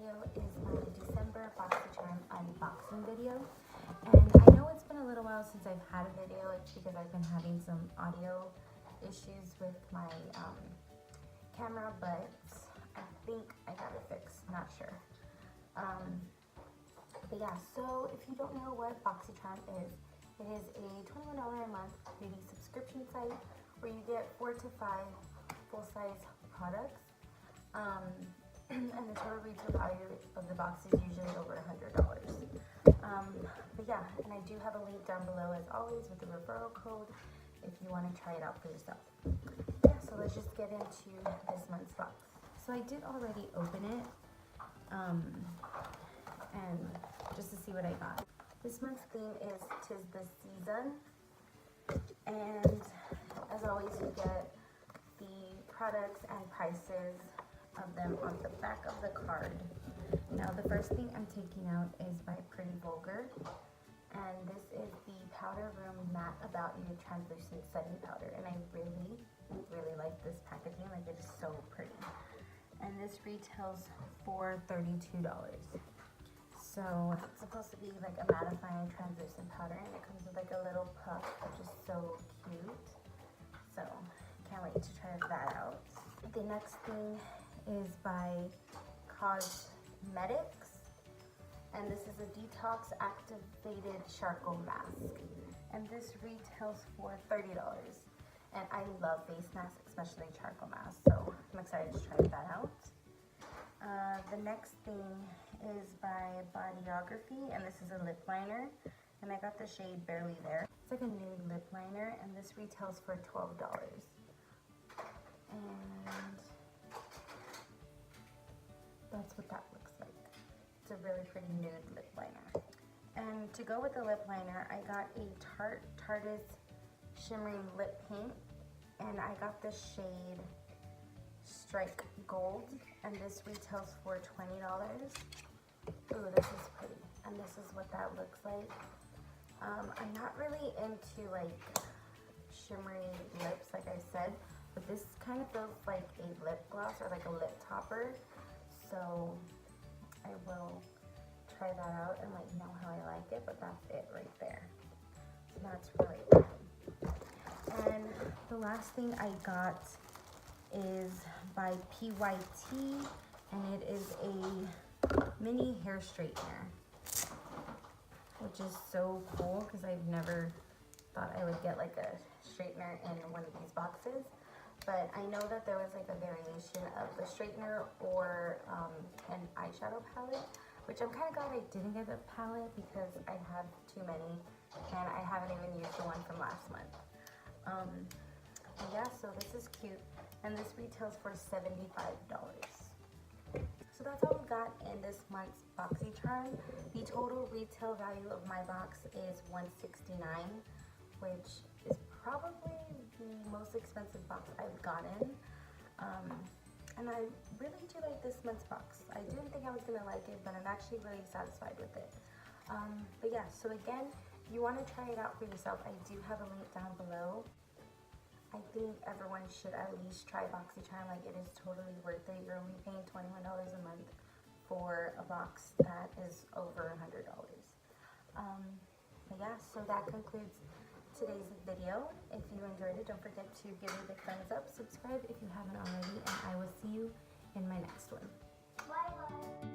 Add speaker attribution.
Speaker 1: video is my December Boxycharm unboxing video. And I know it's been a little while since I've had a video. It's because I've been having some audio issues with my camera, but I think I got it fixed, not sure. But yeah, so if you don't know what Boxycharm is, it is a $21 a month beauty subscription site where you get 4 to 5 full-size products. And the total retail value of the box is usually over $100. But yeah, and I do have a link down below as always with the referral code if you want to try it out for yourself. Yeah, so let's just get into this month's box. So I did already open it, and just to see what I got. This month's theme is "'Tis the Season," and as always, you get the products and prices of them on the back of the card. Now, the first thing I'm taking out is by Pretty Vulgar, and this is the Powder Room Matte About You Translucent Setting Powder, and I really like this packaging. Like, it is so pretty. And this retails for $32. So it's supposed to be like a mattifying translucent powder, and it comes with like a little puff, which is so cute. So can't wait to try that out. The next thing is by Cosmetics, and this is a detox activated charcoal mask, and this retails for $30. And I love face masks, especially charcoal masks, so I'm excited to try that out. The next thing is by Bodyography, and this is a lip liner, and I got the shade Barely There. It's like a nude lip liner, and this retails for $12. And that's what that looks like. It's a really pretty nude lip liner. And to go with the lip liner, I got a Tarte's Shimmering Lip Paint, and I got the shade Strike Gold, and this retails for $20. Ooh, this is pretty, and this is what that looks like. I'm not really into like shimmery lips, like I said, but this kind of feels like a lip gloss or like a lip topper, so I will try that out and let you know how I like it, but that's it right there. So that's really pretty. And the last thing I got is by PYT, and it is a mini hair straightener, which is so cool because I've never thought I would get like a straightener in one of these boxes. But I know that there was like a variation of the straightener or an eyeshadow palette, which I'm kind of glad I didn't get a palette because I have too many and I haven't even used the one from last month. Yeah, so this is cute, and this retails for $75. So that's all we got in this month's Boxycharm. The total retail value of my box is $169, which is probably the most expensive box I've gotten. And I really do like this month's box. I didn't think I was gonna like it, but I'm actually really satisfied with it. But yeah, so again, if you want to try it out for yourself, I do have a link down below. I think everyone should at least try Boxycharm. Like, it is totally worth it. You're only paying $21 a month for a box that is over $100. But yeah, so that concludes today's video. If you enjoyed it, don't forget to give it a big thumbs up, subscribe if you haven't already, and I will see you in my next one. Bye bye.